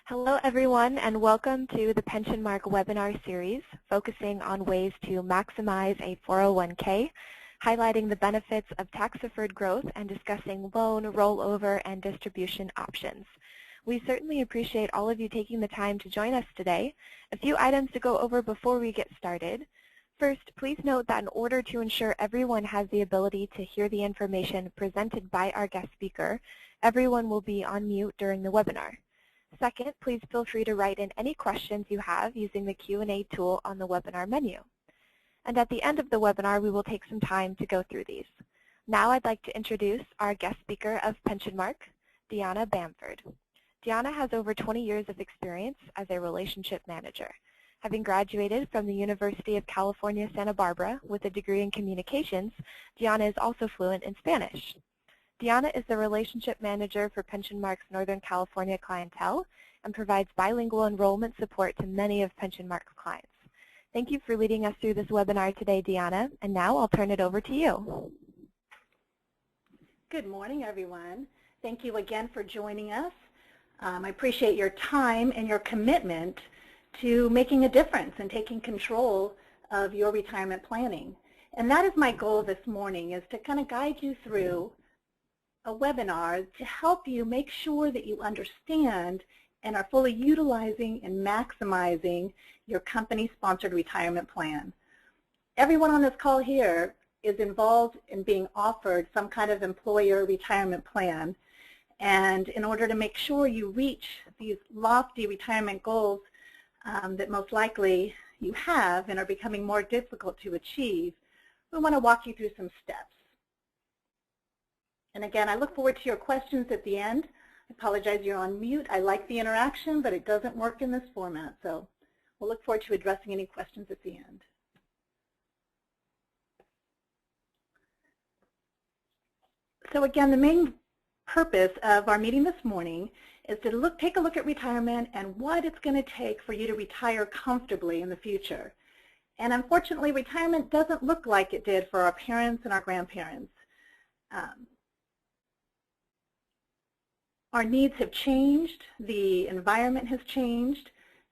Hello everyone and welcome to the Pensionmark webinar series focusing on ways to maximize a 401k, highlighting the benefits of tax-deferred growth and discussing loan, rollover, and distribution options. We certainly appreciate all of you taking the time to join us today. A few items to go over before we get started. First, please note that in order to ensure everyone has the ability to hear the information presented by our guest speaker, everyone will be on mute during the webinar. Second, please feel free to write in any questions you have using the Q&A tool on the webinar menu. And at the end of the webinar, we will take some time to go through these. Now I'd like to introduce our guest speaker of Pensionmark, Deanna Bamford. Deanna has over 20 years of experience as a relationship manager. Having graduated from the University of California, Santa Barbara with a degree in communications, Deanna is also fluent in Spanish. Deanna is the relationship manager for Pensionmark's Northern California clientele and provides bilingual enrollment support to many of Pensionmark's clients. Thank you for leading us through this webinar today, Deanna, and now I'll turn it over to you. Good morning, everyone. Thank you again for joining us. I appreciate your time and your commitment to making a difference and taking control of your retirement planning. And that is my goal this morning, is to kind of guide you through a webinar to help you make sure that you understand and are fully utilizing and maximizing your company-sponsored retirement plan. Everyone on this call here is involved in being offered some kind of employer retirement plan, and in order to make sure you reach these lofty retirement goals that most likely you have and are becoming more difficult to achieve, we want to walk you through some steps. And again, I look forward to your questions at the end. I apologize you're on mute. I like the interaction, but it doesn't work in this format. So we'll look forward to addressing any questions at the end. So again, the main purpose of our meeting this morning is to take a look at retirement and what it's going to take for you to retire comfortably in the future. And unfortunately, retirement doesn't look like it did for our parents and our grandparents. Our needs have changed, the environment has changed,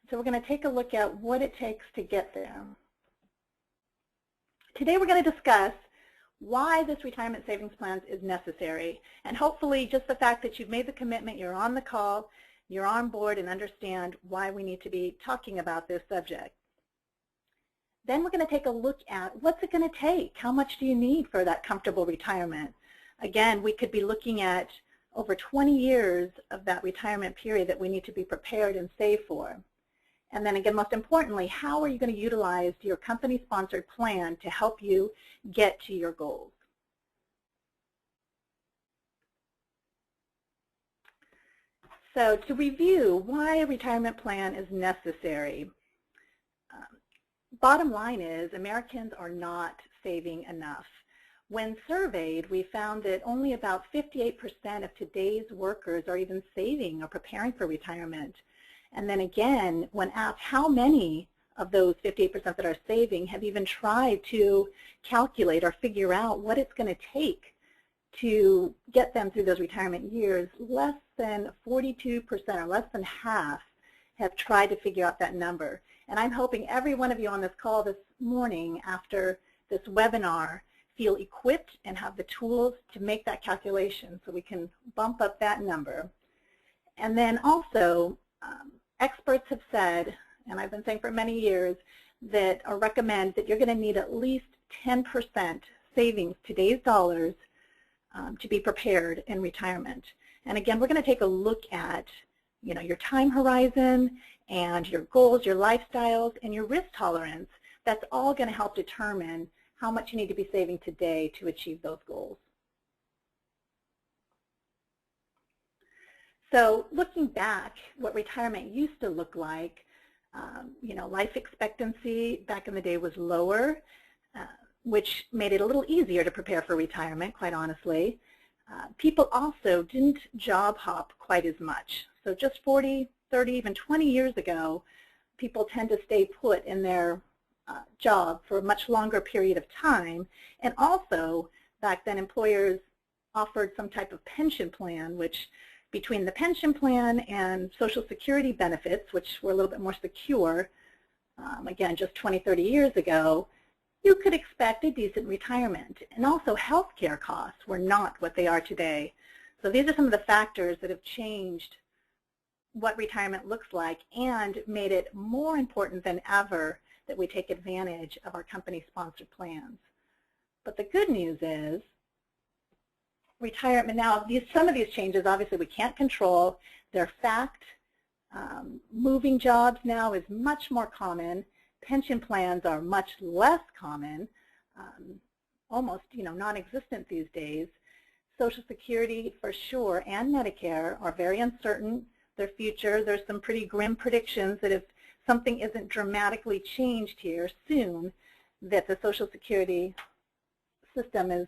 so we're going to take a look at what it takes to get there. Today we're going to discuss why this retirement savings plan is necessary, and hopefully just the fact that you've made the commitment, you're on the call, you're on board and understand why we need to be talking about this subject. Then we're going to take a look at what's it going to take, how much do you need for that comfortable retirement. Again, we could be looking at over 20 years of that retirement period that we need to be prepared and save for. And then again, most importantly, how are you going to utilize your company-sponsored plan to help you get to your goals? So to review why a retirement plan is necessary, bottom line is Americans are not saving enough. When surveyed, we found that only about 58% of today's workers are even saving or preparing for retirement. And then again, when asked how many of those 58% that are saving have even tried to calculate or figure out what it's going to take to get them through those retirement years, less than 42% or less than half have tried to figure out that number. And I'm hoping every one of you on this call this morning after this webinar feel equipped and have the tools to make that calculation so we can bump up that number. And then also, experts have said, and I've been saying for many years, that or recommend that you're going to need at least 10% savings, today's dollars, to be prepared in retirement. And again, we're going to take a look at your time horizon and your goals, your lifestyles, and your risk tolerance. That's all going to help determine how much you need to be saving today to achieve those goals. So looking back, what retirement used to look like, life expectancy back in the day was lower, which made it a little easier to prepare for retirement, quite honestly. People also didn't job hop quite as much. So just 40, 30, even 20 years ago, people tend to stay put in their job for a much longer period of time. And also, back then, employers offered some type of pension plan, which between the pension plan and Social Security benefits, which were a little bit more secure, again, just 20, 30 years ago, you could expect a decent retirement. And also health care costs were not what they are today. So these are some of the factors that have changed what retirement looks like and made it more important than ever that we take advantage of our company-sponsored plans. But the good news is retirement now, some of these changes obviously we can't control. They're fact. Moving jobs now is much more common. Pension plans are much less common, almost non-existent these days. Social Security for sure and Medicare are very uncertain. Their future, there's some pretty grim predictions that if something isn't dramatically changed here soon, that the Social Security system is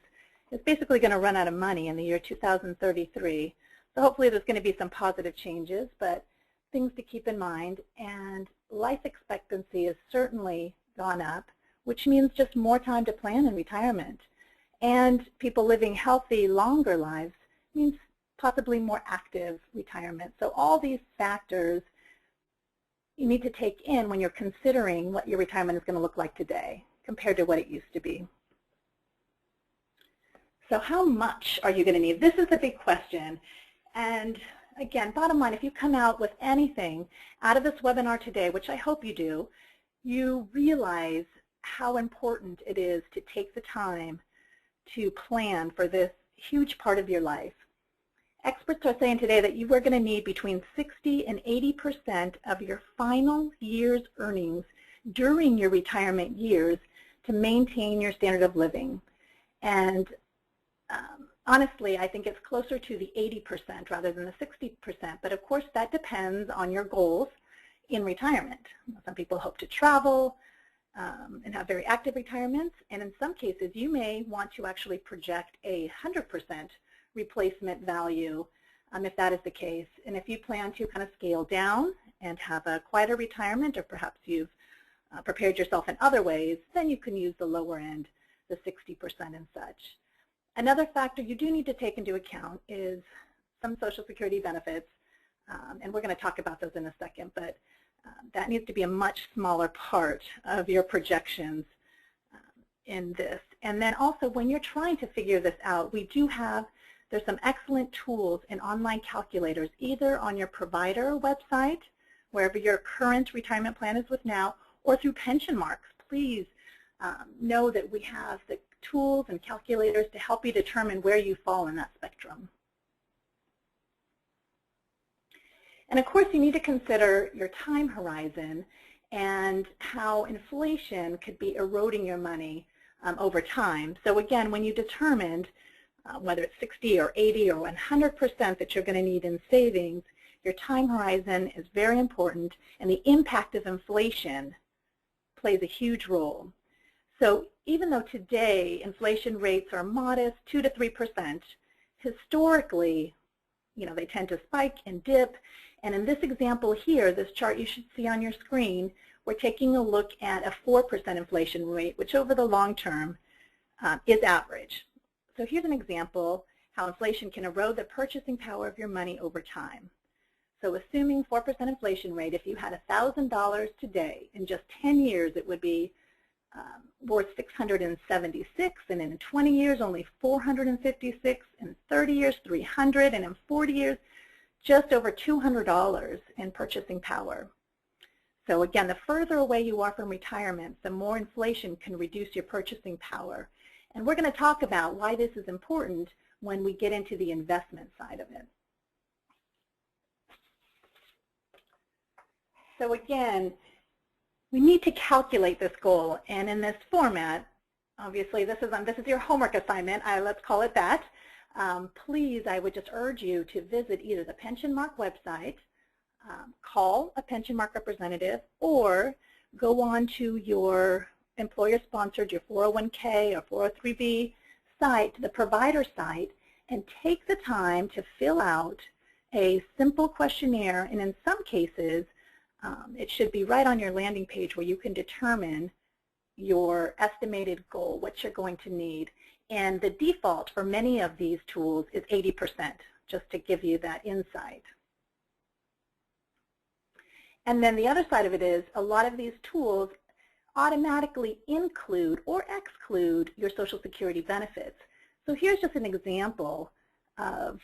basically going to run out of money in the year 2033. So hopefully there's going to be some positive changes, but things to keep in mind. And life expectancy has certainly gone up, which means just more time to plan in retirement. And people living healthy, longer lives means possibly more active retirement. So all these factors you need to take in when you're considering what your retirement is going to look like today compared to what it used to be. So how much are you going to need? This is the big question. And again, bottom line, if you come out with anything out of this webinar today, which I hope you do, you realize how important it is to take the time to plan for this huge part of your life. Experts are saying today that you are going to need between 60 and 80% of your final year's earnings during your retirement years to maintain your standard of living. And honestly, I think it's closer to the 80% rather than the 60%. But of course, that depends on your goals in retirement. Some people hope to travel and have very active retirements. And in some cases, you may want to actually project 100% replacement value if that is the case. And if you plan to kind of scale down and have a quieter retirement, or perhaps you've prepared yourself in other ways, then you can use the lower end, the 60% and such. Another factor you do need to take into account is some Social Security benefits, and we're going to talk about those in a second, but that needs to be a much smaller part of your projections in this. And then also when you're trying to figure this out, there's some excellent tools and online calculators either on your provider website, wherever your current retirement plan is with now, or through Pensionmark. Please know that we have the tools and calculators to help you determine where you fall in that spectrum. And of course, you need to consider your time horizon and how inflation could be eroding your money over time. So again, when you determined whether it's 60 or 80 or 100% that you're going to need in savings, your time horizon is very important, and the impact of inflation plays a huge role. So even though today inflation rates are modest, 2 to 3%, historically, they tend to spike and dip. And in this example here, this chart you should see on your screen, we're taking a look at a 4% inflation rate, which over the long term is average. So here's an example how inflation can erode the purchasing power of your money over time. So assuming 4% inflation rate, if you had $1,000 today, in just 10 years it would be worth $676, and in 20 years only $456, in 30 years $300, and in 40 years just over $200 in purchasing power. So again, the further away you are from retirement, the more inflation can reduce your purchasing power. And we're going to talk about why this is important when we get into the investment side of it. So again, we need to calculate this goal, and in this format, obviously this is your homework assignment, let's call it that. Please, I would just urge you to visit either the Pensionmark website, call a Pensionmark representative, or go on to your employer-sponsored, your 401k or 403b site, the provider site, and take the time to fill out a simple questionnaire. And in some cases, it should be right on your landing page where you can determine your estimated goal, what you're going to need. And the default for many of these tools is 80%, just to give you that insight. And then the other side of it is a lot of these tools automatically include or exclude your Social Security benefits. So here's just an example of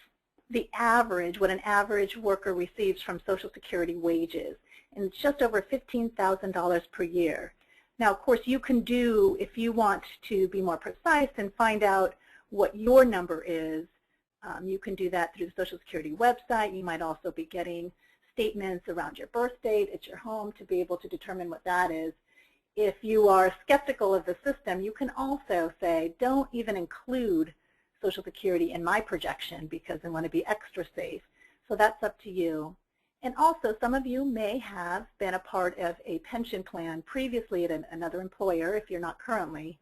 the average, what an average worker receives from Social Security wages, and it's just over $15,000 per year. Now, of course, you can do, if you want to be more precise and find out what your number is, you can do that through the Social Security website. You might also be getting statements around your birth date at your home to be able to determine what that is. If you are skeptical of the system, you can also say, don't even include Social Security in my projection because I want to be extra safe. So that's up to you. And also, some of you may have been a part of a pension plan previously at another employer, if you're not currently.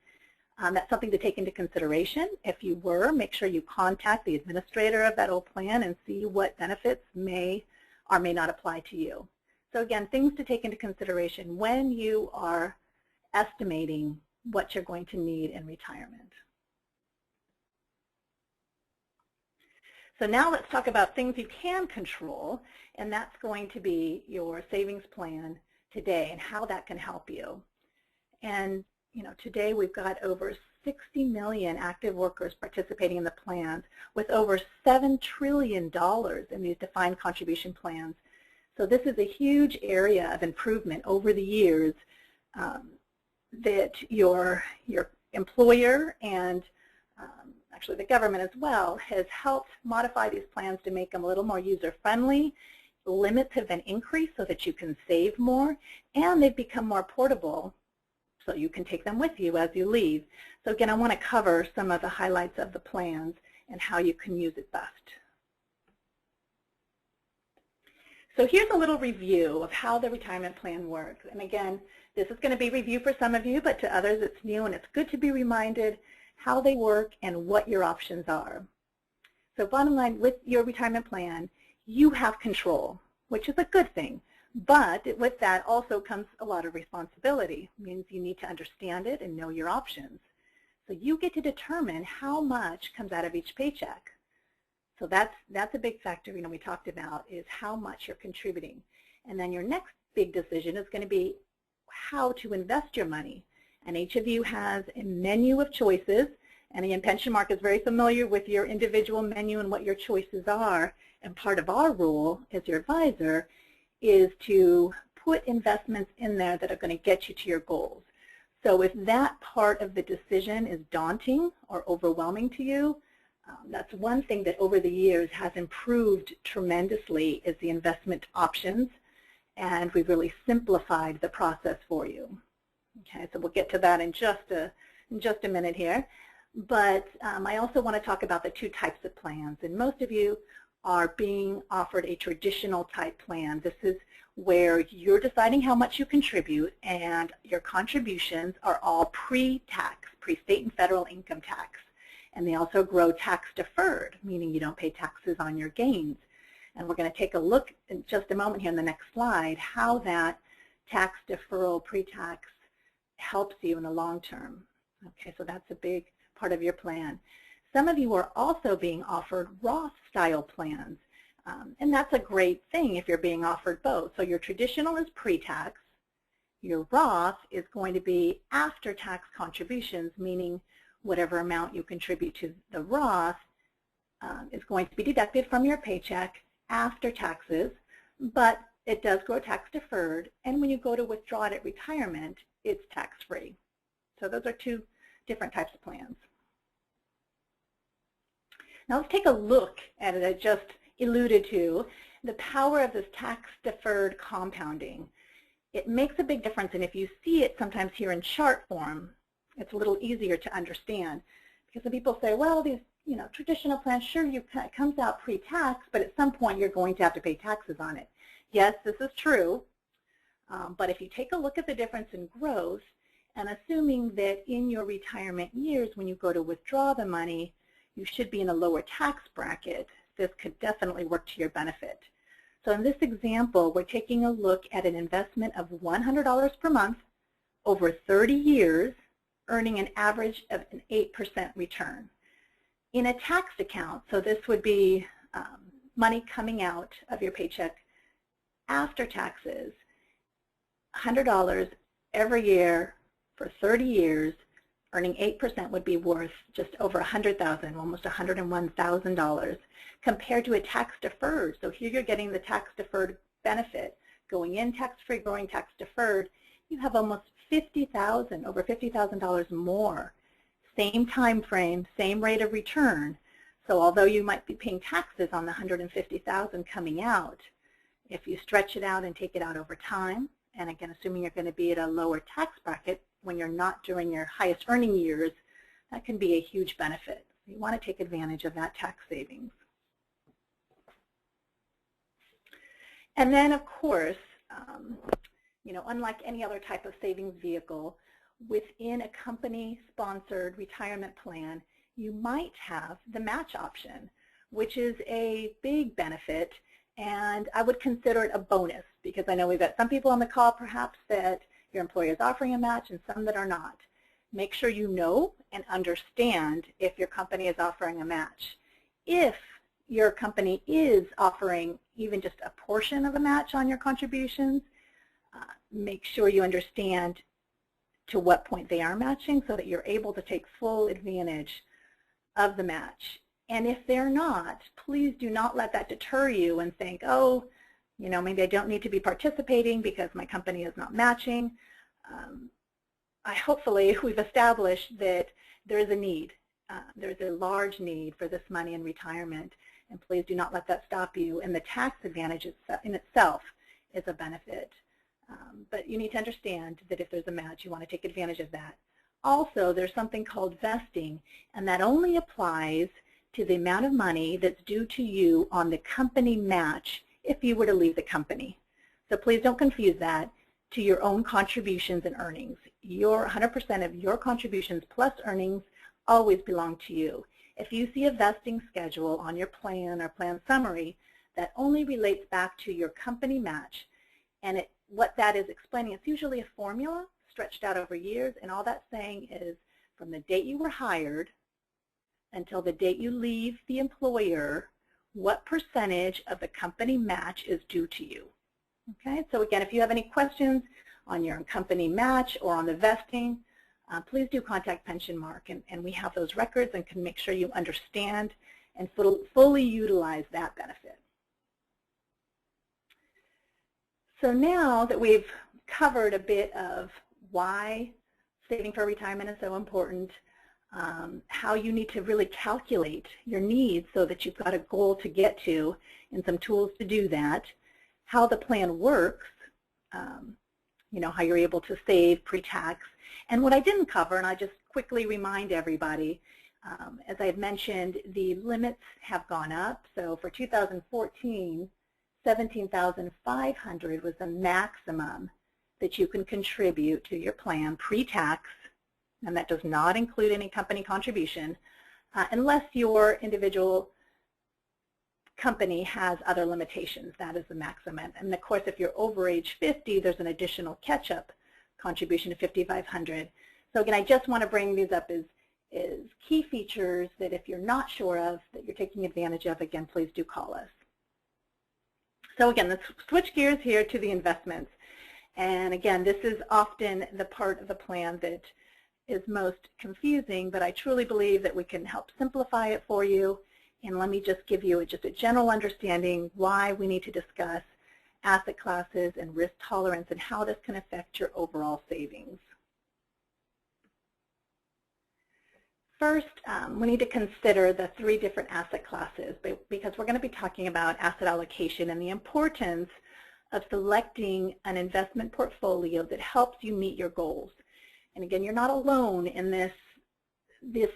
That's something to take into consideration. If you were, make sure you contact the administrator of that old plan and see what benefits may or may not apply to you. So again, things to take into consideration when you are estimating what you're going to need in retirement. So now let's talk about things you can control, and that's going to be your savings plan today and how that can help you. And today we've got over 60 million active workers participating in the plans with over $7 trillion in these defined contribution plans. So this is a huge area of improvement over the years that your employer and actually the government as well has helped modify these plans to make them a little more user-friendly. Limits have been increased so that you can save more, and they've become more portable so you can take them with you as you leave. So again, I want to cover some of the highlights of the plans and how you can use it best. So here's a little review of how the retirement plan works. And again, this is going to be review for some of you, but to others it's new, and it's good to be reminded how they work and what your options are. So bottom line, with your retirement plan, you have control, which is a good thing. But with that also comes a lot of responsibility. It means you need to understand it and know your options. So you get to determine how much comes out of each paycheck. So that's a big factor we talked about, is how much you're contributing. And then your next big decision is going to be how to invest your money. And each of you has a menu of choices. And again, Pensionmark is very familiar with your individual menu and what your choices are. And part of our role as your advisor is to put investments in there that are going to get you to your goals. So if that part of the decision is daunting or overwhelming to you, that's one thing that over the years has improved tremendously, is the investment options. And we've really simplified the process for you. Okay, so we'll get to that in just a minute here. But I also want to talk about the two types of plans. And most of you are being offered a traditional type plan. This is where you're deciding how much you contribute, and your contributions are all pre-tax, pre-state and federal income tax. And they also grow tax-deferred, meaning you don't pay taxes on your gains. And we're going to take a look in just a moment here in the next slide how that tax deferral pre-tax helps you in the long term. Okay, so that's a big part of your plan. Some of you are also being offered Roth-style plans, and that's a great thing if you're being offered both. So your traditional is pre-tax. Your Roth is going to be after-tax contributions, meaning whatever amount you contribute to the Roth is going to be deducted from your paycheck after taxes, but it does grow tax-deferred, and when you go to withdraw it at retirement, it's tax-free. So those are two different types of plans. Now let's take a look at it. I just alluded to the power of this tax-deferred compounding. It makes a big difference, and if you see it sometimes here in chart form, it's a little easier to understand. Because when people say, well, these traditional plans, sure, it comes out pre-tax, but at some point you're going to have to pay taxes on it. Yes, this is true, but if you take a look at the difference in growth, and assuming that in your retirement years when you go to withdraw the money, you should be in a lower tax bracket, this could definitely work to your benefit. So in this example, we're taking a look at an investment of $100 per month over 30 years earning an average of an 8% return. In a taxed account, so this would be money coming out of your paycheck after taxes, $100 every year for 30 years, earning 8% would be worth just over $100,000, almost $101,000, compared to a tax-deferred. So here you're getting the tax-deferred benefit. Going in tax-free, going tax-deferred, you have almost $50,000, over $50,000 more. Same time frame, same rate of return. So although you might be paying taxes on the $150,000 coming out, if you stretch it out and take it out over time, and again, assuming you're going to be at a lower tax bracket when you're not during your highest earning years, that can be a huge benefit. You want to take advantage of that tax savings. And then, of course, unlike any other type of savings vehicle, within a company-sponsored retirement plan, you might have the match option, which is a big benefit, and I would consider it a bonus, because I know we've got some people on the call perhaps that your employer is offering a match and some that are not. Make sure you know and understand if your company is offering a match. If your company is offering even just a portion of a match on your contributions, make sure you understand to what point they are matching so that you're able to take full advantage of the match. And if they're not, please do not let that deter you and think, oh, maybe I don't need to be participating because my company is not matching. Hopefully we've established that there is a need. There's a large need for this money in retirement, and please do not let that stop you. And the tax advantage in itself is a benefit. But you need to understand that if there's a match, you want to take advantage of that. Also, there's something called vesting, and that only applies to the amount of money that's due to you on the company match if you were to leave the company. So please don't confuse that to your own contributions and earnings. Your 100% of your contributions plus earnings always belong to you. If you see a vesting schedule on your plan or plan summary, that only relates back to your company match, and what that is explaining, it's usually a formula stretched out over years, and all that's saying is from the date you were hired until the date you leave the employer, what percentage of the company match is due to you. Okay, so again, if you have any questions on your company match or on the vesting, please do contact Pensionmark, and we have those records and can make sure you understand and fully utilize that benefit. So now that we've covered a bit of why saving for retirement is so important, how you need to really calculate your needs so that you've got a goal to get to and some tools to do that, how the plan works, how you're able to save pre-tax, and what I didn't cover, and I just quickly remind everybody, as I had mentioned, the limits have gone up. So for 2014, $17,500 was the maximum that you can contribute to your plan pre-tax, and that does not include any company contribution, unless your individual company has other limitations. That is the maximum. And of course, if you're over age 50, there's an additional catch-up contribution of $5,500. So again, I just want to bring these up as key features that if you're not sure of, that you're taking advantage of, again, please do call us. So again, let's switch gears here to the investments. And again, this is often the part of the plan that is most confusing, but I truly believe that we can help simplify it for you. And let me just give you just a general understanding why we need to discuss asset classes and risk tolerance and how this can affect your overall savings. First, we need to consider the three different asset classes because we're going to be talking about asset allocation and the importance of selecting an investment portfolio that helps you meet your goals. And again, you're not alone in this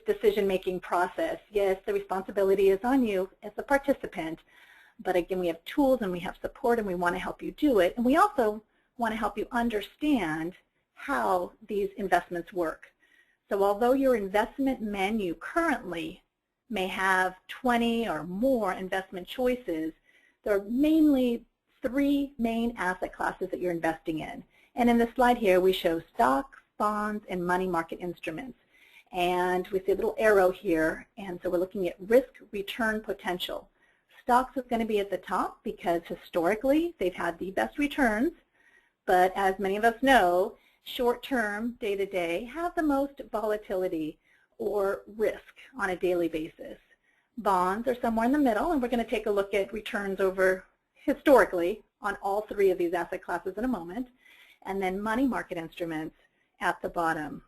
decision-making process. Yes, the responsibility is on you as a participant, but again, we have tools and we have support and we want to help you do it. And we also want to help you understand how these investments work. So although your investment menu currently may have 20 or more investment choices, there are mainly three main asset classes that you're investing in. And in this slide here, we show stocks, bonds, and money market instruments. And we see a little arrow here, and so we're looking at risk return potential. Stocks is going to be at the top because historically they've had the best returns, but as many of us know, short-term, day-to-day, have the most volatility or risk on a daily basis. Bonds are somewhere in the middle, and we're going to take a look at returns over historically on all three of these asset classes in a moment, and then money market instruments at the bottom.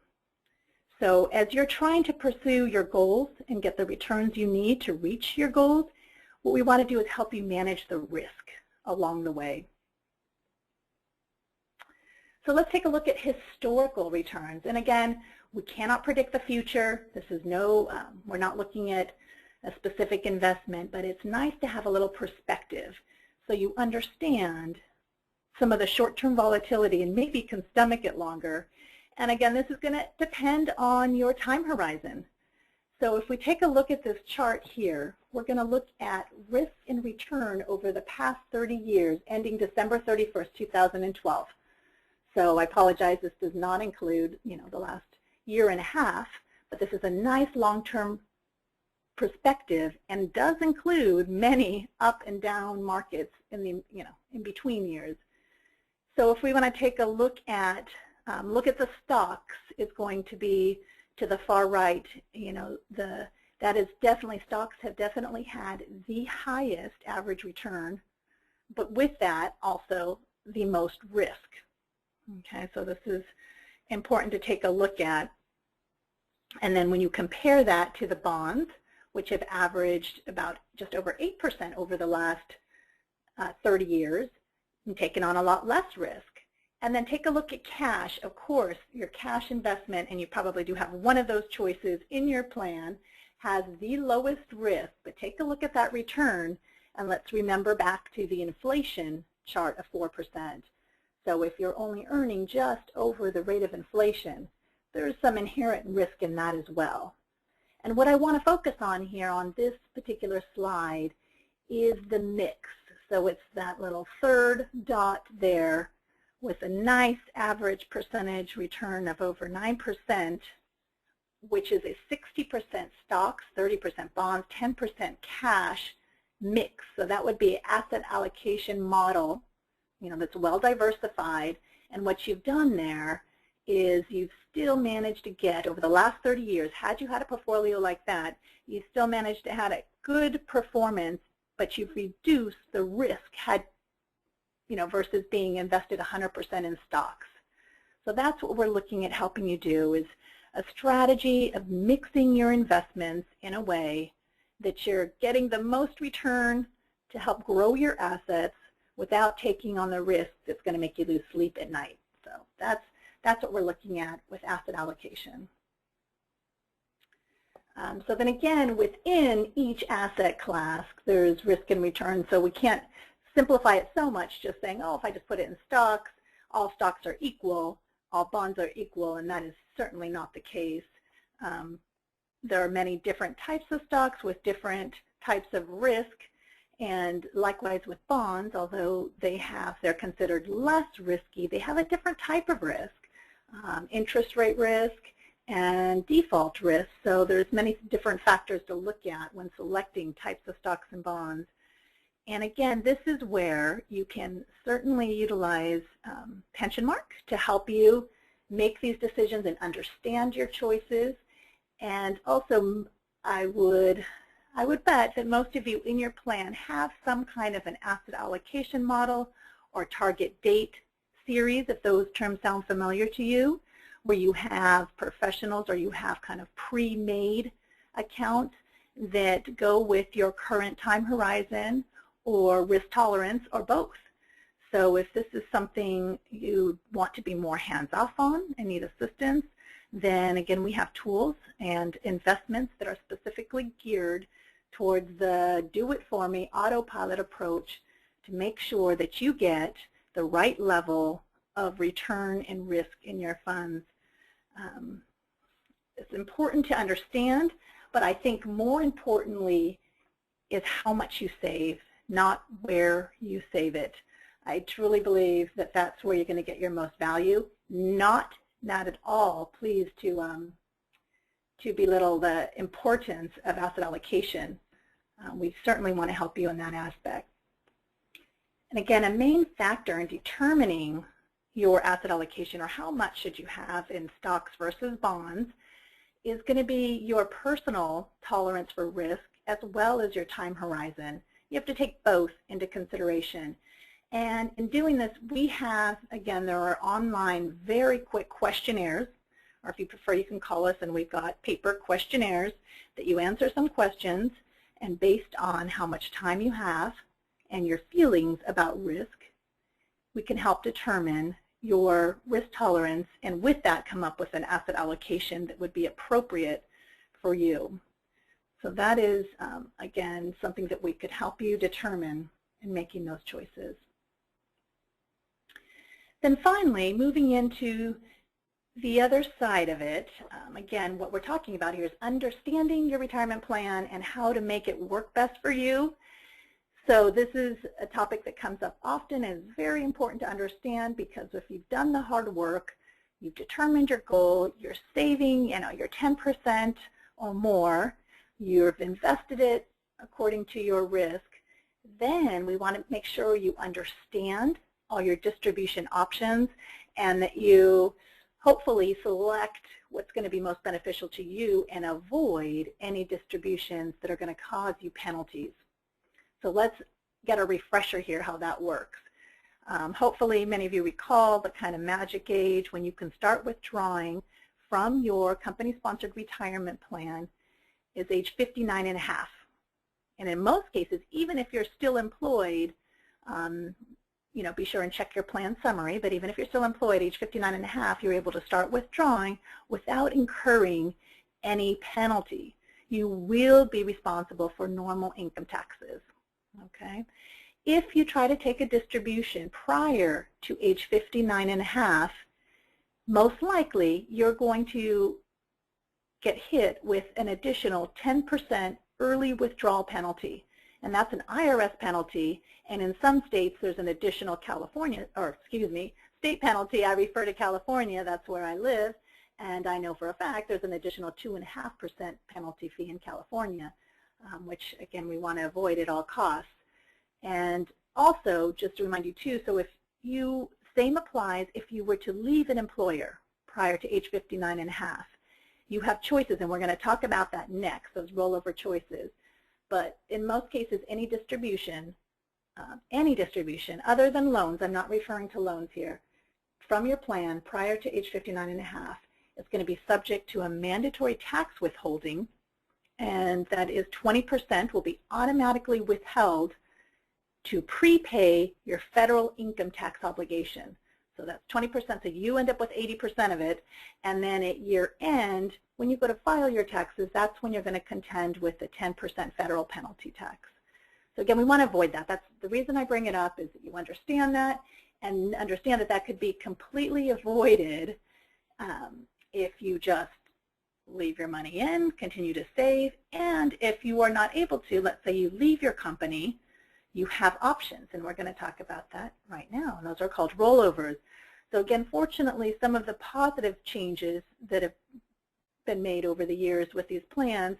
So as you're trying to pursue your goals and get the returns you need to reach your goals, what we want to do is help you manage the risk along the way. So let's take a look at historical returns. And again, we cannot predict the future. This is we're not looking at a specific investment, but it's nice to have a little perspective so you understand some of the short-term volatility and maybe can stomach it longer. And again, this is going to depend on your time horizon. So if we take a look at this chart here, we're going to look at risk and return over the past 30 years, ending December 31st, 2012. So I apologize, this does not include, the last year and a half, but this is a nice long-term perspective and does include many up and down markets in the, in between years. So if we want to take a look at the stocks, it's going to be to the far right. That is definitely, stocks have definitely had the highest average return, but with that also the most risk. Okay, so this is important to take a look at. And then when you compare that to the bonds, which have averaged about just over 8% over the last 30 years, and taken on a lot less risk. And then take a look at cash. Of course, your cash investment, and you probably do have one of those choices in your plan, has the lowest risk. But take a look at that return, and let's remember back to the inflation chart of 4%. So if you're only earning just over the rate of inflation, there's some inherent risk in that as well. And what I want to focus on here on this particular slide is the mix. So it's that little third dot there with a nice average percentage return of over 9%, which is a 60% stocks, 30% bonds, 10% cash mix. So that would be an asset allocation model, that's well diversified. And what you've done there is you've still managed to get, over the last 30 years, had you had a portfolio like that, you still managed to have a good performance, but you've reduced the risk versus being invested 100% in stocks. So that's what we're looking at helping you do, is a strategy of mixing your investments in a way that you're getting the most return to help grow your assets without taking on the risk that's going to make you lose sleep at night. So that's what we're looking at with asset allocation. So then again, within each asset class, there's risk and return. So we can't simplify it so much just saying, oh, if I just put it in stocks, all stocks are equal, all bonds are equal, and that is certainly not the case. There are many different types of stocks with different types of risk, and likewise with bonds, although they're considered less risky, they have a different type of risk, interest rate risk and default risk. So there's many different factors to look at when selecting types of stocks and bonds. And again, this is where you can certainly utilize Pensionmark to help you make these decisions and understand your choices. And also, I would bet that most of you in your plan have some kind of an asset allocation model or target date series, if those terms sound familiar to you, where you have professionals or you have kind of pre-made accounts that go with your current time horizon or risk tolerance, or both. So if this is something you want to be more hands-off on and need assistance, then again, we have tools and investments that are specifically geared towards the do-it-for-me autopilot approach to make sure that you get the right level of return and risk in your funds. It's important to understand, but I think more importantly is how much you save, not where you save it. I truly believe that that's where you're going to get your most value, not not at all pleased to belittle the importance of asset allocation. We certainly want to help you in that aspect. And again, a main factor in determining your asset allocation, or how much should you have in stocks versus bonds, is going to be your personal tolerance for risk as well as your time horizon. You have to take both into consideration. And in doing this, we have, again, there are online very quick questionnaires, or if you prefer, you can call us, and we've got paper questionnaires that you answer some questions, and based on how much time you have and your feelings about risk, we can help determine your risk tolerance, and with that come up with an asset allocation that would be appropriate for you. So that is, again, something that we could help you determine in making those choices. Then finally, moving into the other side of it, again, what we're talking about here is understanding your retirement plan and how to make it work best for you. So this is a topic that comes up often and is very important to understand, because if you've done the hard work, you've determined your goal, you're saving, your 10% or more, you've invested it according to your risk, then we want to make sure you understand all your distribution options and that you hopefully select what's going to be most beneficial to you and avoid any distributions that are going to cause you penalties. So let's get a refresher here how that works. Hopefully many of you recall the kind of magic age when you can start withdrawing from your company-sponsored retirement plan is age 59 and a half. And in most cases, even if you're still employed, be sure and check your plan summary, but even if you're still employed, age 59 and a half, you're able to start withdrawing without incurring any penalty. You will be responsible for normal income taxes. Okay. If you try to take a distribution prior to age 59 and a half, most likely you're going to get hit with an additional 10% early withdrawal penalty. And that's an IRS penalty, and in some states there's an additional state penalty. I refer to California, that's where I live, and I know for a fact there's an additional 2.5% penalty fee in California. Which, again, we want to avoid at all costs. And also, just to remind you, too, so same applies if you were to leave an employer prior to age 59 and a half. You have choices, and we're going to talk about that next, those rollover choices. But in most cases, any distribution other than loans, I'm not referring to loans here, from your plan prior to age 59 and a half is going to be subject to a mandatory tax withholding, and that is 20% will be automatically withheld to prepay your federal income tax obligation. So that's 20%, so you end up with 80% of it, and then at year end, when you go to file your taxes, that's when you're going to contend with the 10% federal penalty tax. So again, we want to avoid that. That's the reason I bring it up, is that you understand that, and understand that that could be completely avoided if you just leave your money in, continue to save, and if you are not able to, let's say you leave your company, you have options, and we're going to talk about that right now, and those are called rollovers. So again, fortunately, some of the positive changes that have been made over the years with these plans,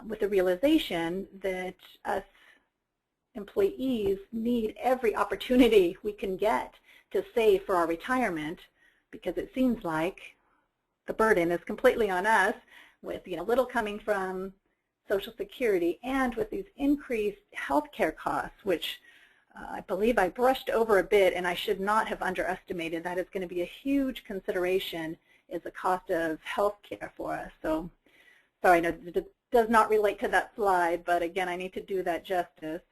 with the realization that us employees need every opportunity we can get to save for our retirement, because it seems like the burden is completely on us, with little coming from Social Security, and with these increased health care costs, which I believe I brushed over a bit, and I should not have underestimated. That is going to be a huge consideration, is the cost of health care for us. So sorry, no, it does not relate to that slide, but again, I need to do that justice.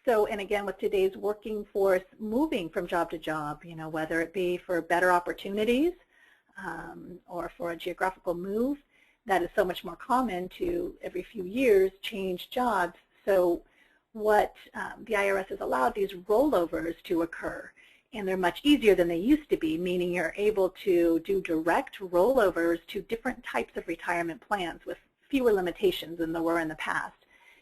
And again, with today's working force moving from job to job, whether it be for better opportunities or for a geographical move, that is so much more common to every few years change jobs. So what the IRS has allowed these rollovers to occur, and they're much easier than they used to be, meaning you're able to do direct rollovers to different types of retirement plans with fewer limitations than there were in the past.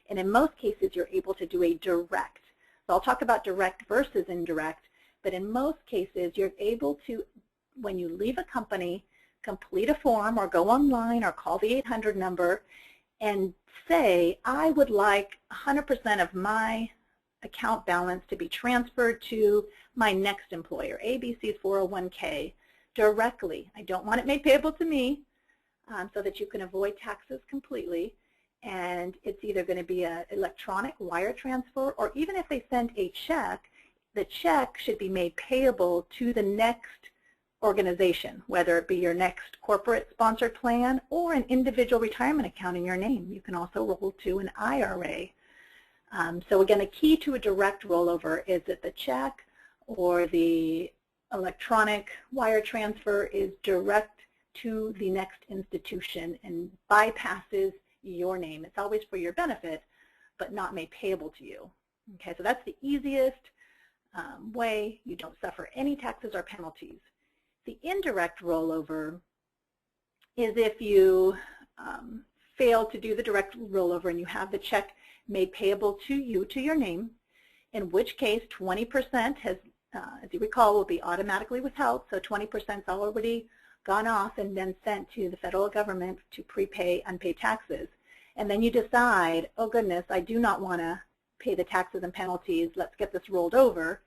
And in most cases, you're able to do a direct. So I'll talk about direct versus indirect, but in most cases, you're able to when you leave a company, complete a form or go online or call the 800 number and say, I would like 100% of my account balance to be transferred to my next employer, ABC's 401k, directly. I don't want it made payable to me, so that you can avoid taxes completely. And it's either going to be an electronic wire transfer, or even if they send a check, the check should be made payable to the next organization, whether it be your next corporate sponsored plan or an individual retirement account in your name. You can also roll to an IRA. So again, the key to a direct rollover is that the check or the electronic wire transfer is direct to the next institution and bypasses your name. It's always for your benefit, but not made payable to you. Okay, so that's the easiest way. You don't suffer any taxes or penalties. The indirect rollover is if you fail to do the direct rollover and you have the check made payable to you, to your name, in which case 20% has, as you recall, will be automatically withheld. So 20% is already gone off and then sent to the federal government to prepay unpaid taxes. And then you decide, oh goodness, I do not want to pay the taxes and penalties, let's get this rolled over.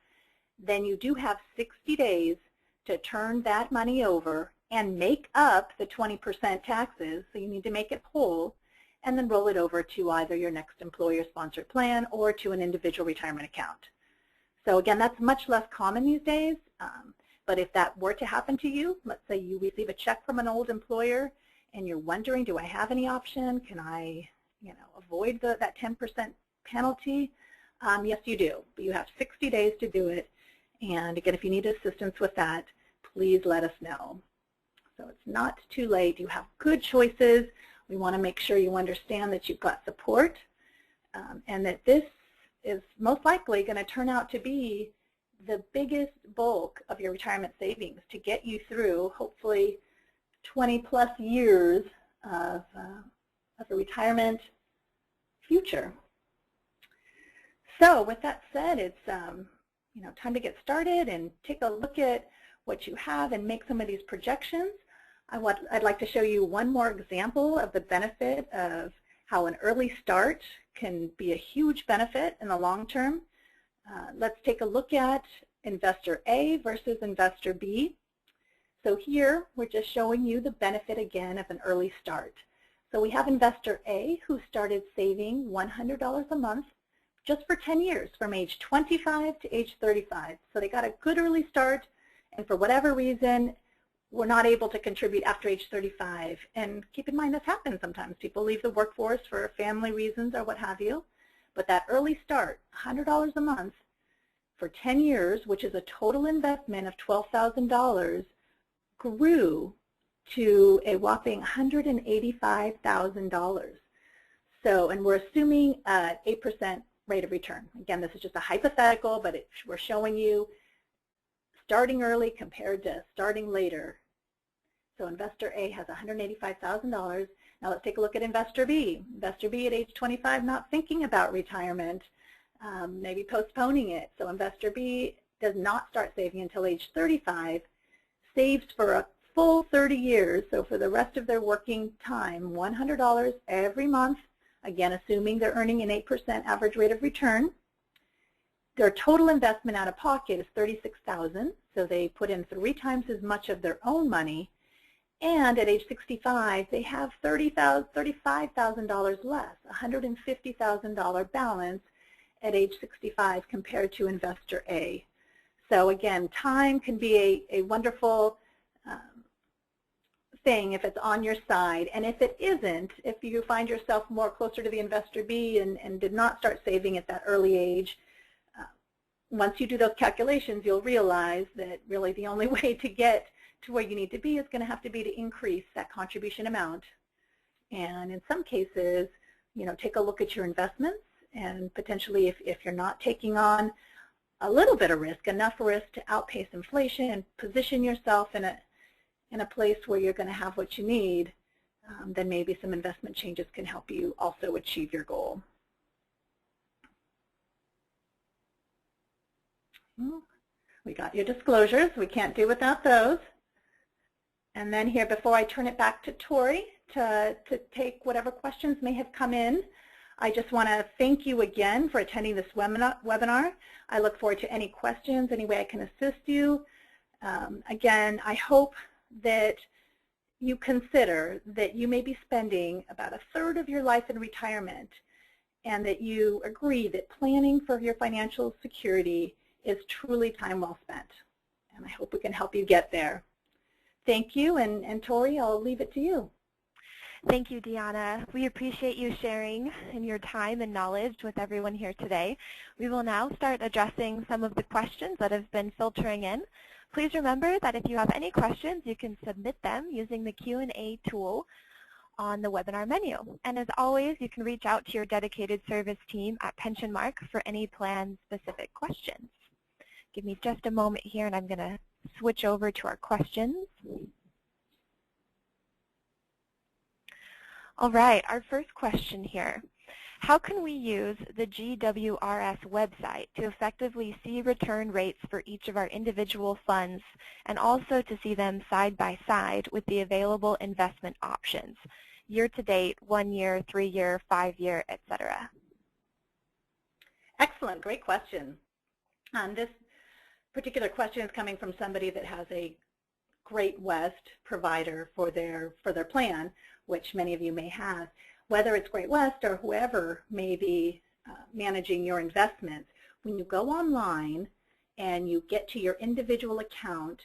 Then you do have 60 days to turn that money over and make up the 20% taxes, so you need to make it whole, and then roll it over to either your next employer-sponsored plan or to an individual retirement account. So again, that's much less common these days, but if that were to happen to you, let's say you receive a check from an old employer and you're wondering, do I have any option? Can I, avoid that 10% penalty? Yes, you do, but you have 60 days to do it. And again, if you need assistance with that, please let us know. So it's not too late. You have good choices. We want to make sure you understand that you've got support and that this is most likely going to turn out to be the biggest bulk of your retirement savings to get you through, hopefully, 20-plus years of a retirement future. So with that said, it's time to get started and take a look at what you have and make some of these projections. I'd like to show you one more example of the benefit of how an early start can be a huge benefit in the long term. Let's take a look at investor A versus investor B. So here we're just showing you the benefit again of an early start. So we have investor A who started saving $100 a month just for 10 years, from age 25 to age 35. So they got a good early start, and for whatever reason, were not able to contribute after age 35. And keep in mind, this happens sometimes. People leave the workforce for family reasons or what have you. But that early start, $100 a month for 10 years, which is a total investment of $12,000, grew to a whopping $185,000. So, and we're assuming 8% rate of return. Again, this is just a hypothetical, but we're showing you starting early compared to starting later. So investor A has $185,000. Now let's take a look at investor B. Investor B at age 25, not thinking about retirement, maybe postponing it. So investor B does not start saving until age 35, saves for a full 30 years, so for the rest of their working time, $100 every month, again, assuming they're earning an 8% average rate of return. Their total investment out of pocket is $36,000, so they put in 3 times as much of their own money, and at age 65, they have $35,000 less, $150,000 balance at age 65 compared to investor A. So again, time can be a wonderful thing if it's on your side, and if it isn't, if you find yourself more closer to the investor B and did not start saving at that early age, once you do those calculations, you'll realize that really the only way to get to where you need to be is going to have to be to increase that contribution amount. And in some cases, take a look at your investments, and potentially if you're not taking on a little bit of risk, enough risk to outpace inflation and position yourself in a place where you're going to have what you need, then maybe some investment changes can help you also achieve your goal. We got your disclosures. We can't do without those. And then here, before I turn it back to Tori to take whatever questions may have come in, I just want to thank you again for attending this webinar. I look forward to any questions, any way I can assist you. Again, I hope that you consider that you may be spending about 1/3 of your life in retirement, and that you agree that planning for your financial security is truly time well spent. And I hope we can help you get there. Thank you, and Tori, I'll leave it to you. Thank you, Deanna. We appreciate you sharing in your time and knowledge with everyone here today. We will now start addressing some of the questions that have been filtering in. Please remember that if you have any questions, you can submit them using the Q&A tool on the webinar menu. And as always, you can reach out to your dedicated service team at Pensionmark for any plan-specific questions. Give me just a moment here, and I'm going to switch over to our questions. All right, our first question here. How can we use the GWRS website to effectively see return rates for each of our individual funds and also to see them side by side with the available investment options, year to date, 1 year, 3 year, 5 year, etc.? Excellent, great question. This particular question is coming from somebody that has a Great West provider for their plan, which many of you may have. Whether it's Great West or whoever may be managing your investments, when you go online and you get to your individual account,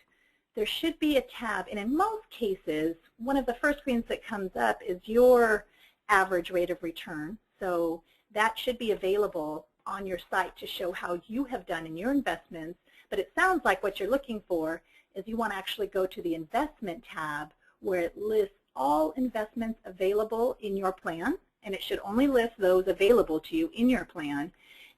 there should be a tab, and in most cases, one of the first screens that comes up is your average rate of return. So that should be available on your site to show how you have done in your investments. But it sounds like what you're looking for is you want to actually go to the investment tab where it lists all investments available in your plan, and it should only list those available to you in your plan.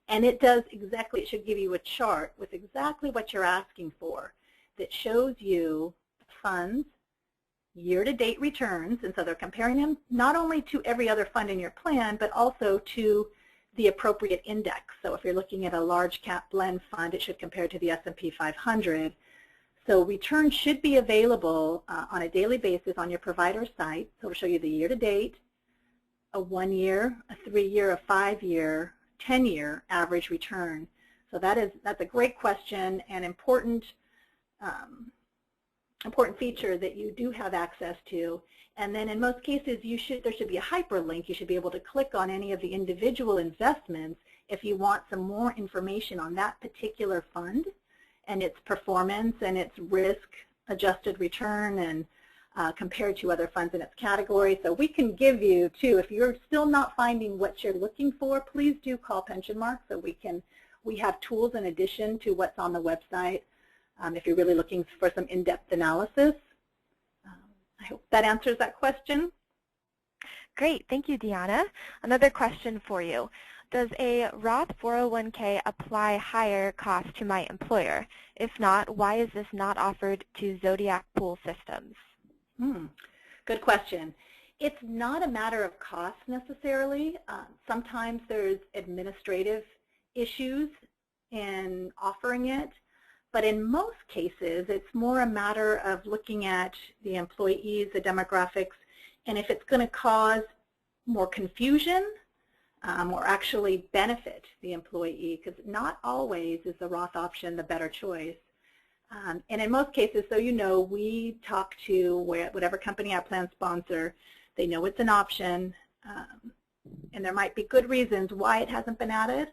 And it does exactly, it should give you a chart with exactly what you're asking for that shows you funds, year-to-date returns, and so they're comparing them not only to every other fund in your plan, but also to the appropriate index. So if you're looking at a large cap blend fund, it should compare to the S&P 500. So returns should be available on a daily basis on your provider site. So it'll show you the year-to-date, a 1 year, a 3 year, a 5 year, 10 year average return. So that's a great question and important feature that you do have access to. And then in most cases, there should be a hyperlink. You should be able to click on any of the individual investments if you want some more information on that particular fund and its performance and its risk-adjusted return and compared to other funds in its category. So we can give you, too, if you're still not finding what you're looking for, please do call Pensionmark so we have tools in addition to what's on the website if you're really looking for some in-depth analysis. I hope that answers that question. Great, thank you, Deanna. Another question for you. Does a Roth 401k apply higher cost to my employer? If not, why is this not offered to Zodiac Pool Systems? Good question. It's not a matter of cost necessarily. Sometimes there's administrative issues in offering it, but in most cases it's more a matter of looking at the employees, the demographics, and if it's going to cause more confusion or actually benefit the employee, because not always is the Roth option the better choice. And in most cases, so you know, we talk to whatever company our plan sponsor. They know it's an option, and there might be good reasons why it hasn't been added.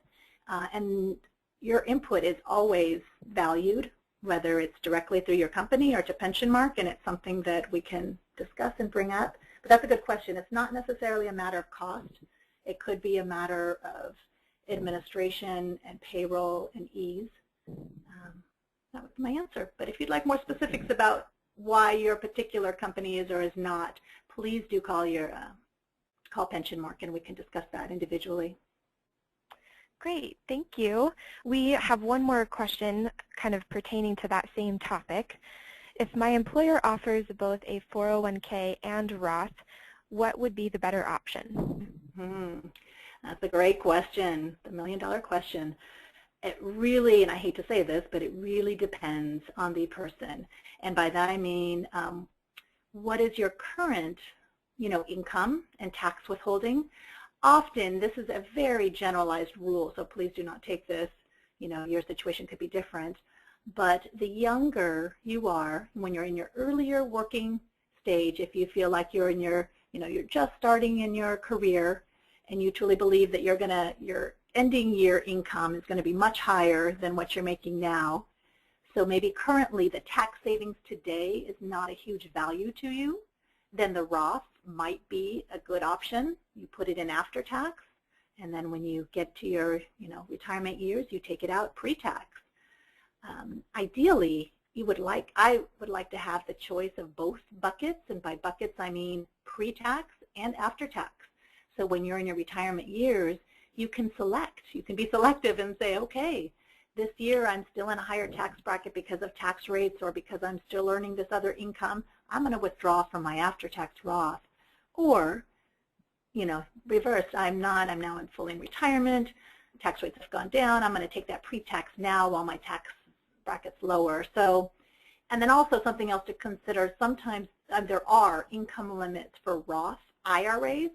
And your input is always valued, whether it's directly through your company or to Pensionmark, and it's something that we can discuss and bring up. But that's a good question. It's not necessarily a matter of cost. It could be a matter of administration and payroll and ease. That was my answer. But if you'd like more specifics about why your particular company is or is not, please do call Pensionmark and we can discuss that individually. Great, thank you. We have one more question kind of pertaining to that same topic. If my employer offers both a 401k and Roth, what would be the better option? That's a great question, the million-dollar question. It really, and I hate to say this, but it really depends on the person. And by that I mean what is your current, income and tax withholding. Often, this is a very generalized rule, so please do not take this, your situation could be different. But the younger you are, when you're in your earlier working stage, if you feel like you're in your, you're just starting in your career and you truly believe that your ending year income is going to be much higher than what you're making now. So maybe currently the tax savings today is not a huge value to you, then the Roth might be a good option. You put it in after tax, and then when you get to your retirement years, you take it out pre-tax. Ideally, I would like to have the choice of both buckets, and by buckets I mean pre-tax and after tax. So when you're in your retirement years, you can select. You can be selective and say, okay, this year I'm still in a higher tax bracket because of tax rates or because I'm still earning this other income. I'm going to withdraw from my after-tax Roth. Or, reversed, I'm now in full in retirement, tax rates have gone down, I'm going to take that pre-tax now while my tax bracket's lower. So, and then also something else to consider, sometimes there are income limits for Roth IRAs.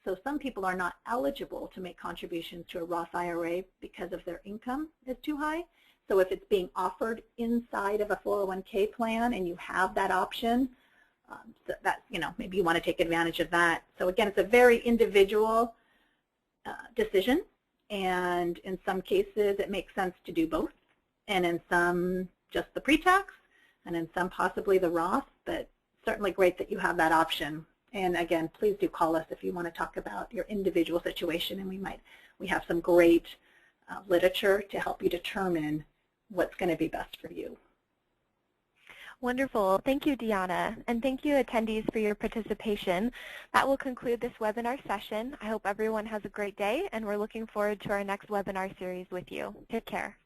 So some people are not eligible to make contributions to a Roth IRA because of their income is too high. So if it's being offered inside of a 401k plan and you have that option, so that, maybe you want to take advantage of that. So again, it's a very individual decision, and in some cases it makes sense to do both, and in some just the pre-tax, and in some possibly the Roth, but certainly great that you have that option. And again, please do call us if you want to talk about your individual situation, and we have some great literature to help you determine what's going to be best for you. Wonderful. Thank you, Deanna, and thank you, attendees, for your participation. That will conclude this webinar session. I hope everyone has a great day, and we're looking forward to our next webinar series with you. Take care.